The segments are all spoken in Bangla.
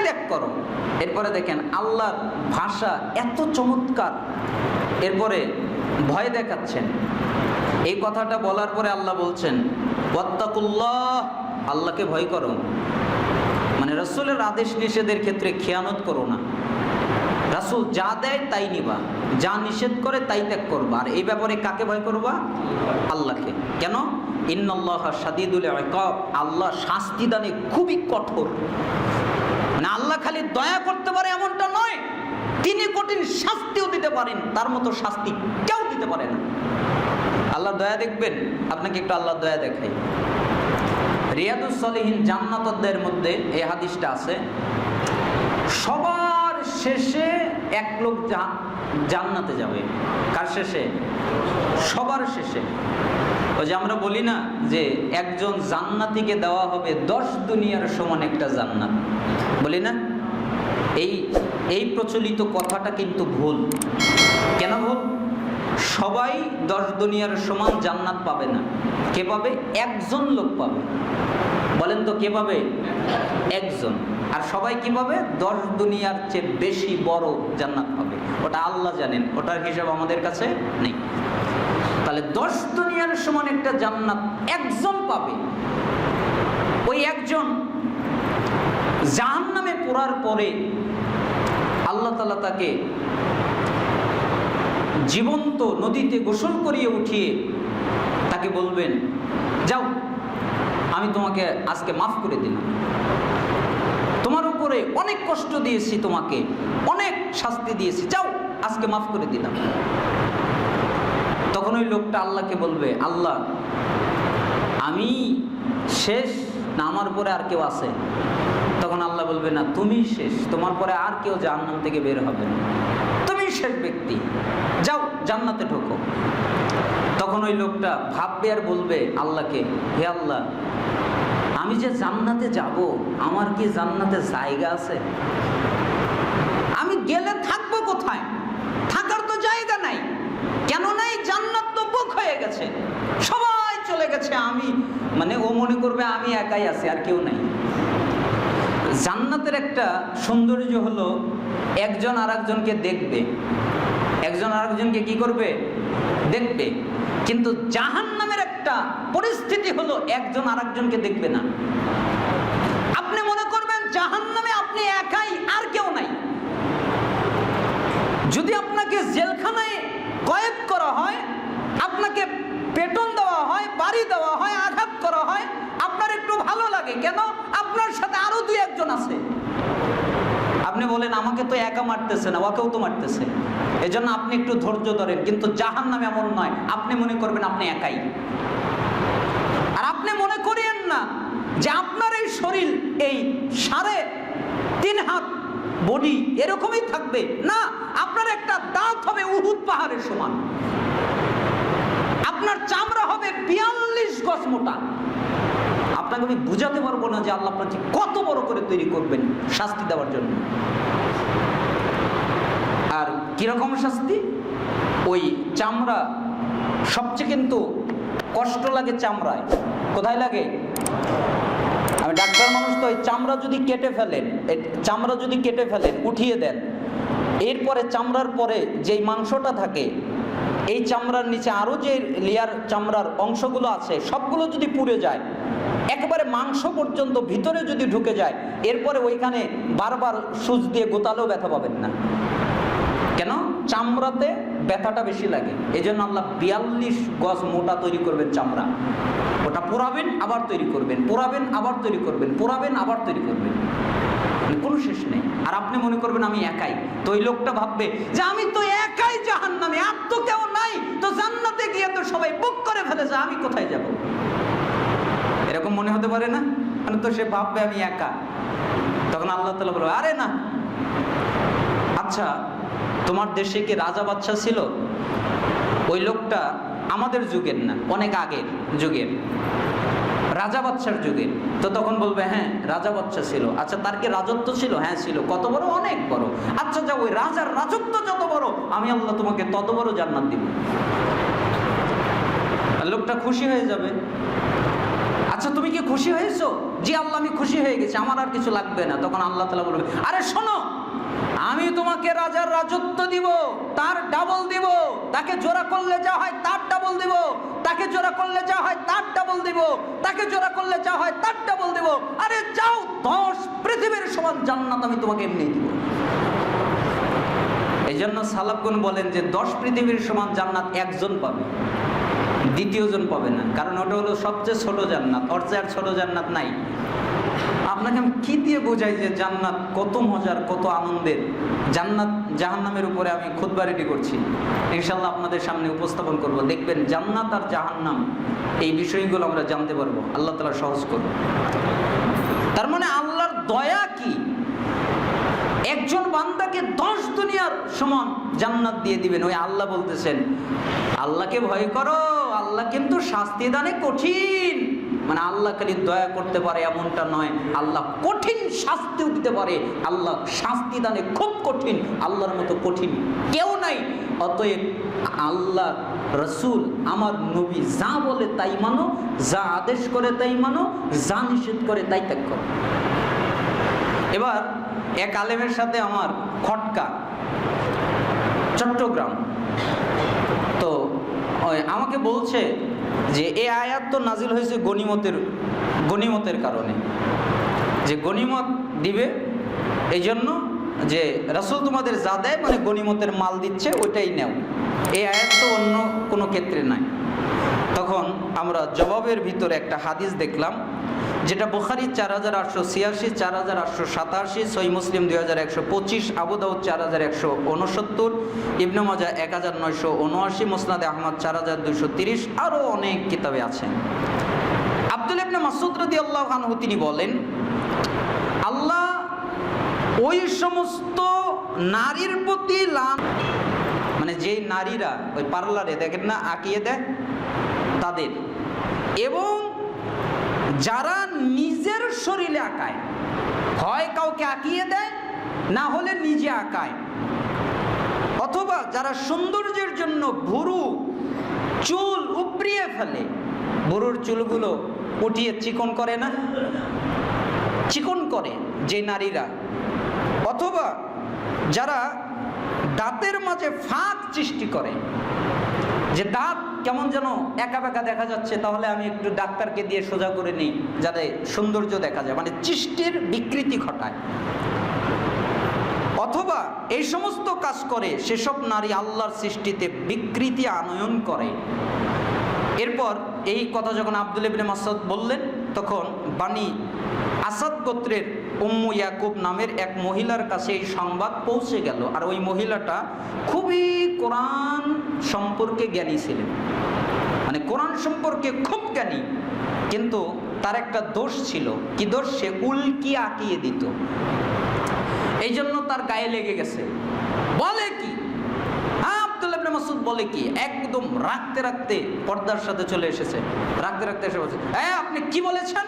ত্যাগ করো। এরপরে দেখেন আল্লাহর ভাষা এত চমৎকার। এরপরে ভয় দেখাচ্ছেন। এই কথাটা বলার পরে আল্লাহ বলছেন ওয়াত্তাকুল্লাহ, আল্লাহকে ভয় করো। মানে রাসূলের আদেশ নিষেধের ক্ষেত্রে খেয়ানত করো না। রাসূল যা দেয় তাই নিবা, যা নিষেধ করে তাই ত্যাগ করবা। আর এই ব্যাপারে কাকে ভয় করবা? আল্লাহকে। কেন? ইন্নাল্লাহা শাদীদুল ইকাব, আল্লাহ শাস্তি দানে খুবই কঠোর। মানে আল্লাহ খালি দয়া করতে পারে এমনটা নয়, তিনি কঠিন শাস্তিও দিতে পারেন। তার মতো শাস্তি কেউ দিতে পারে না। আল্লাহ দয়া দেখবেন, আপনাকে একটু আল্লাহ দয়া দেখাই। রিয়াদুস সালিহিন জান্নাত অধ্যায়ের মধ্যে এই হাদিসটা আছে, সবার শেষে এক লোক জান্নাতে যাবে। কার শেষে? সবার শেষে। ওই যে আমরা বলি না যে একজন জান্নাতীকে দেওয়া হবে 10 দুনিয়ার সমান একটা জান্নাত, বলি না? এই প্রচলিত কথাটা কিন্তু ভুল। কেন ভুল? সবাই 10 দুনিয়ার সমান জান্নাত পাবে না। কে পাবে? একজন লোক পাবে। বলেন তো কে পাবে? একজন। আর সবাই কি পাবে? 10 দুনিয়ার চেয়ে বেশি বড় জান্নাত পাবে। ওটা আল্লাহ জানেন, ওটার হিসাব আমাদের কাছে নেই। তাহলে 10 দুনিয়ার সমান একটা জান্নাত একজন পাবে। ওই একজন জাহান্নামে পড়ার পরে আল্লাহ তাআলা তাকে জীবন্ত নদীতে গোসল করিয়ে উঠিয়ে তাকে বলবেন, যাও, আমি তোমাকে আজকে মাফ করে দিলাম। তোমার উপরে অনেক কষ্ট দিয়েছি, তোমাকে অনেক শাস্তি দিয়েছি, যাও, আজকে মাফ করে দিলাম। তখন ওই লোকটা আল্লাহকে বলবে, আল্লাহ, আমি শেষ না আমার পরে আর কেউ আছে? তখন আল্লাহ বলবে, না, তুমি শেষ, তোমার পরে আর কেউ জাহান্নাম থেকে বের হবে না, তুমি শেষ ব্যক্তি, যাও জান্নাতে ঢোকো। তখন ওই লোকটা ভাববে আর বলবে আল্লাহকে, হে আল্লাহ, আমি যে জান্নাতে যাব, আমার কি জান্নাতে জায়গা আছে? আমি গেলে থাকবো কোথায়? থাকার তো জায়গা নাই। কেন নাই? জান্নাত তো বুক হয়ে গেছে, সবাই চলে গেছে, আমি মানে ও মনে করবে আমি একাই আছি, আর কেউ নাই। জান্নাতের একটা সৌন্দর্য হলো একজন আরেকজনকে দেখবে, একজন আরেকজনকে কি করবে? দেখবে। কিন্তু জাহান্নামের একটা পরিস্থিতি হলো একজন আরেকজনকে দেখবে না। আপনি মনে করবেন জাহান্নামে আপনি একাই, আর কেউ নাই। যদি আপনাকে জেলখানায় কয়েদ করা হয়, আপনাকে বেতন দেওয়া হয়, বাড়ি দেওয়া হয়, আঘাত করা হয়, আপনার একটু ভালো লাগে। কেন? আপনার সাথে আরো 2-1 আছে। আপনি বলেন আমাকে তো একা মারতেছে না, ওকেও তো মারতেছে, এজন্য আপনি একটু ধৈর্য ধরেন। কিন্তু জাহান্নামে এমন নয়, আপনি মনে করবেন আপনি একাই। আর আপনি মনে করিয়েন না যে আপনার এই শরীর এই 3.5 হাত বডি এরকমই থাকবে, না, আপনার একটা দাঁত হবে উহুদ পাহাড়ের সমান, আপনার চামড়া হবে 42 গজ মোটা। আপনাকে আমি বুঝাতে পারবো না যে আল্লাহ আপনাকে কত বড় করে তৈরি করবেন শাস্তি দেওয়ার জন্য। আর কিরকম শাস্তি? ওই চামড়া সবচেয়ে কিন্তু কষ্ট লাগে চামড়ায়। কোথায় লাগে? আমি ডাক্তার মানুষ তো, এই চামড়া যদি কেটে ফেলেন, চামড়া যদি কেটে ফেলেন, উঠিয়ে দেন, এরপরে চামড়ার পরে যেই মাংসটা থাকে, এই চামড়ার নিচে আরো যে লেয়ার চামড়ার অংশগুলো আছে, সবগুলো যদি পুড়ে যায়, একেবারে মাংস পর্যন্ত ভিতরে যদি ঢুকে যায়, এরপরে ওইখানে বারবার সুচ দিয়ে গোতালেও ব্যথা পাবেন না। কেন? চামড়াতে ব্যথাটা বেশি লাগে। এই জন্য আল্লাহ 42 গজ মোটা তৈরি করবেন চামড়া। ওটা পোড়াবেন, আবার তৈরি করবেন, পোড়াবেন, আবার তৈরি করবেন, পোড়াবেন, আবার তৈরি করবেন, কোনো শেষ নেই। আর আপনি মনে করবেন আমি একাই। তো ওই লোকটা ভাববে যে আমি তো একাই জাহান্নামে, আর তো কেউ নাই, তো জান্নাতে গিয়ে তো সবাই বুক করে ফেলেছে, আমি কোথায় যাব? এরকম মনে হতে পারে না? মানে তো সে ভাববে আমি একা। তখন আল্লাহ তাআলা বলবে, আরে না, আচ্ছা তোমার দেশে কি রাজা বাদশা ছিল? ওই লোকটা আমাদের যুগের না, অনেক আগের যুগের, রাজা বাদশার যুগের। তো তখন বলবে হ্যাঁ রাজা বাদশা ছিল। আচ্ছা তার কি রাজত্ব ছিল? হ্যাঁ ছিল। কত বড়? অনেক বড়। আচ্ছা যাও, ওই রাজার রাজত্ব যত বড়, আমি আল্লাহ তোমাকে তত বড় জান্নাত দিব। লোকটা খুশি হয়ে যাবে। আচ্ছা তুমি কি খুশি হয়েছো? জি আল্লাহ আমি খুশি হয়ে গেছি, আমার আর কিছু লাগবে না। তখন আল্লাহ তাআলা বলবে, আরে শোনো, আমি তোমাকে রাজার রাজত্ব দিব, তার ডাবল দিব। তাকে জোড়া করলে যা হয় তার ডাবল দিব, তাকে জোড়া করলে যা হয় তার ডাবল দিব, তাকে জোড়া করলে যা হয় তার ডাবল দিব। আরে যাও, 10 পৃথিবীর সমান জান্নাত আমি তোমাকে এমনি দিব। এই জন্য সালাফগণ বলেন যে 10 পৃথিবীর সমান জান্নাত একজন পাবে, দ্বিতীয়জন পাবে না, কারণ ওটা হলো সবচেয়ে ছোট জান্নাত, ওর চেয়ে আর ছোট জান্নাত নাই। আপনাকে আমি কি দিয়ে বোঝাই যে জান্নাত কত মজার, কত আনন্দের। জান্নাত জাহান্নামের উপরে আমি খুতবা রেডি করছি, ইনশাআল্লাহ আপনাদের সামনে উপস্থাপন করব। দেখবেন জান্নাত আর জাহান্নাম এই বিষয়গুলো আমরা জানতে পারবো, আল্লাহ তাআলা সহজ করবে। তার মানে আল্লাহর দয়া কি, একজন বান্দাকে 10 দুনিয়ার সমান জান্নাত দিয়ে দিবেন। ওই আল্লাহ বলতেছেন আল্লাহকে ভয় করো, আল্লাহ কিন্তু শাস্তি দানে কঠিন। মানে আল্লাহ খালি দয়া করতে পারে এমনটা নয়, আল্লাহ কঠিন শাস্তিও দিতে পারে। আল্লাহ শাস্তি দানে খুব কঠিন, আল্লাহর মতো কঠিন কেউ নাই। অতএব আল্লাহ রসুল আমার নবী যা বলে তাই মানো, যা আদেশ করে তাই মানো, যা নিষেধ করে তাই ত্যাগ করো। এবার এক আলেমের সাথে আমার খটকা, চট্টগ্রাম, তো আমাকে বলছে যে এই আয়াত তো নাজিল হয়েছে গনিমতের কারণে, যে গনিমত দিবে এই জন্য, যে রাসূল তোমাদের যা দেয় মানে গনিমতের মাল দিচ্ছে ওইটাই নেও। এই আয়াত তো অন্য কোনো ক্ষেত্রে নাই। তখন আমরা জবাবের ভিতরে একটা হাদিস দেখলাম, যেটা বুখারী 4886, 4887, সহিহ মুসলিম 2125, আবু দাউদ 4169, ইবনে মাজাহ 1979, মুসনাদে আহমদ 4230, আরও অনেক কিতাবে আছেন। আব্দুল্লাহ ইবনে মাসউদ রাদিয়াল্লাহু আনহু তিনি বলেন, আল্লাহ ওই সমস্ত নারীর প্রতি মানে যেই নারীরা ওই পার্লারে দেখেন না আঁকিয়ে দেয় তাদের, এবং যারা নিজের শরীরে আঁকায়, হয় কাউকে আঁকিয়ে দেয় না হলে নিজে আঁকায়, অথবা যারা সৌন্দর্যের জন্য ভুরু চুল উপড়িয়ে ফেলে, ভুরুর চুলগুলো উঠিয়ে চিকন করে না, চিকন করে যে নারীরা, অথবা যারা দাঁতের মাঝে ফাঁক সৃষ্টি করে, যে দাঁত কেমন যেন একা বেঁকা দেখা যাচ্ছে, তাহলে আমি একটু ডাক্তারকে দিয়ে সোজা করে নিই যাতে সৌন্দর্য দেখা যায়, মানে সৃষ্টির বিকৃতি ঘটায়, অথবা এই সমস্ত কাজ করে, সেসব নারী আল্লাহর সৃষ্টিতে বিকৃতি আনয়ন করে। এরপর এই কথা যখন আব্দুল্লাহ ইবনে মাসউদ বললেন, তখন বানি আসাদ গোত্রের উম্মু ইয়াকুব নামের এক মহিলার কাছে এই সংবাদ পৌঁছে গেল। আর ওই মহিলাটা খুবই কোরআন সম্পর্কে জ্ঞানী ছিলেন, মানে কোরআন সম্পর্কে খুব জ্ঞানী, কিন্তু তার একটা দোষ ছিল। কি দোষ? সে উল্কি আঁকিয়ে দিত, এই জন্য তার গায়ে লেগে গেছে। বলে কি? আব্দুল্লাহ ইবনে মাসউদ বলে কি, একদম রাখতে রাখতে পর্দার সাথে চলে এসেছে, রাখতে রাখতে এসে বলছে, আপনি কি বলেছেন?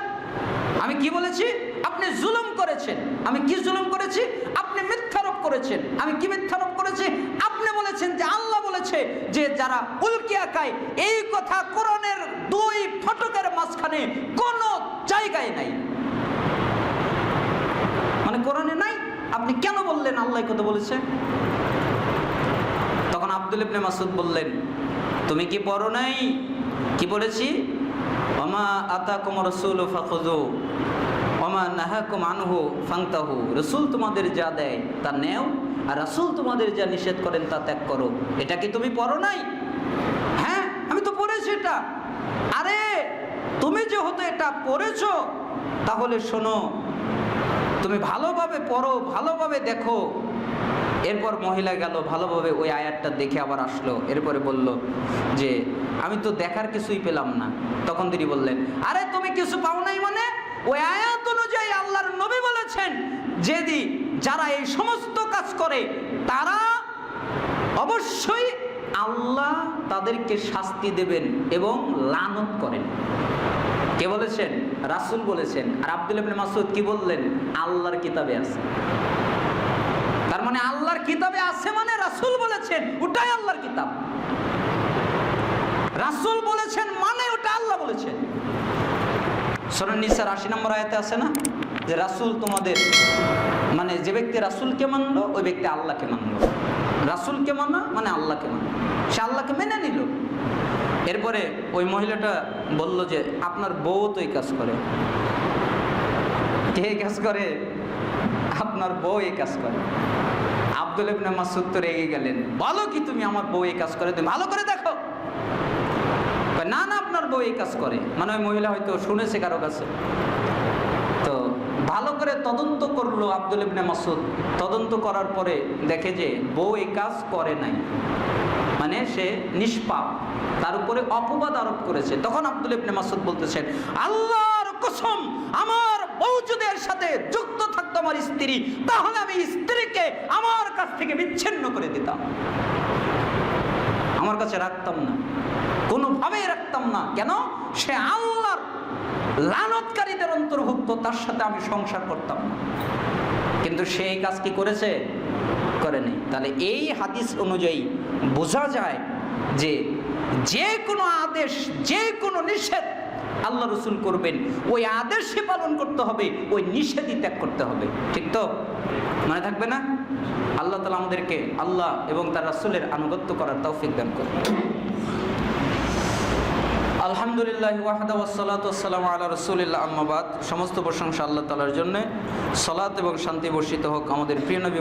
আমি কি বলেছি? আপনি জুলুম করেছেন। আমি কি জুলুম করেছি? আপনি মিথ্যারোপ করেছেন। আমি কি মিথ্যারোপ করেছি? আপনি বলেছেন যে আল্লাহ বলেছে যে যারা উল্কি আঁকায়, এই কথা কোরআনের 2 ফটকের মাঝখানে কোনো জায়গায় নাই, মানে কোরআনে নাই। আপনি কেন বললেন আল্লাহ কথা বলেছে? তখন আব্দুল্লাহ ইবনে মাসউদ বললেন, তুমি কি পড়ো নাই? কি বলেছি? ওমা আতাকুম রাসূলু ফাখুযু ওমা নাহাকুম আনহু ফান্তাহু। রাসূল তোমাদের যা দেয় তা নেও, আর রাসূল তোমাদের যা নিষেধ করেন তা ত্যাগ করো। এটা কি তুমি পড়ো নাই? হ্যাঁ, আমি তো পড়েছি এটা। আরে তুমি যেহেতু এটা পড়েছো, তাহলে শোনো, তুমি ভালোভাবে পড়ো, ভালোভাবে দেখো। এরপর মহিলা গেল, ভালোভাবে ওই আয়াতটা দেখে আবার আসলো। এরপরে বলল যে আমি তো দেখার কিছুই পেলাম না। তখন তিনি বললেন, আরে তুমি কিছু পাও নাই মানে? ওই আয়াত অনুযায়ী আল্লাহর নবী বলেছেন যদি যারা এই সমস্ত কাজ করে, তারা অবশ্যই আল্লাহ তাদেরকে শাস্তি দেবেন এবং লানত করেন। কে বলেছেন? রাসূল বলেছেন। আর আব্দুল্লাহ ইবনে মাসউদ কি বললেন? আল্লাহর কিতাবে আছে। তার মানে আল্লাহর কিতাবে আছে মানে রাসূল বলেছেন, ওটাই আল্লাহর কিতাব। রাসূল বলেছেন মানে ওটা আল্লাহ বলেছেন। সূরা নিসার ৮০ নম্বর আয়াতে আছে না, যে রাসূল তোমাদের, মানে যে ব্যক্তি রাসূলকে মানলো ওই ব্যক্তি আল্লাহকে মানলো। রাসূলকে মানা মানে আল্লাহকে মানা, সে আল্লাহকে মেনে নিল। এরপরে ওই মহিলাটা বলল যে আপনার বউ তো এই কাজ করে। কে কাজ করে? আপনার বউ এই কাজ করে। আব্দুল্লাহ ইবনে মাসউদ তো রেগে গেলেন, বলো কি তুমি আমার বউ এই কাজ করে, তুমি ভালো করে দেখো। না না, আপনার বউ এই কাজ করে। মানে ওই মহিলা হয়তো শুনেছে কারো কাছে, তো ভালো করে তদন্ত করলো আব্দুল্লাহ ইবনে মাসউদ। তদন্ত করার পরে দেখে যে বউ এই কাজ করে নাই, মানে সে নিষ্পাপ, তার উপরে অপবাদ আরোপ করেছে। তখন আব্দুল্লাহ ইবনে মাসউদ বলতেছেন, আল্লাহর কসম, আমার বউ যদি এর সাথে যুক্ত থাকতো আমার স্ত্রী, তাহলে আমি স্ত্রীকে আমার কাছ থেকে বিচ্ছিন্ন করে দিতাম, আমার কাছে রাখতাম না, কোনোভাবেই রাখতাম না। কেন? সে আল্লাহর লানতকারীদের অন্তর্ভুক্ত, তার সাথে আমি সংসার করতাম না। কিন্তু সে এই কাজ কি করেছে? করেনি। তাহলে এই হাদিস অনুযায়ী বোঝা যায় যে যে কোনো আদেশ, যে কোনো নিষেধ আল্লাহ রসুল করবেন, ওই আদেশই পালন করতে হবে, ওই নিষেধই ত্যাগ করতে হবে। ঠিক তো? মনে থাকবে না? আল্লাহ তাআলা আমাদেরকে আল্লাহ এবং তার রাসূলের আনুগত্য করার তৌফিক দান করুন। আলহামদুলিল্লাহ ওয়াহদা ওয়াসসালাতু ওয়াসসালামু আলা রাসূলিল্লাহ, আম্মা বাদ। সমস্ত প্রশংসা আল্লাহ তাআলার জন্য। সালাত এবং শান্তি বর্ষিত হোক আমাদের প্রিয় নবী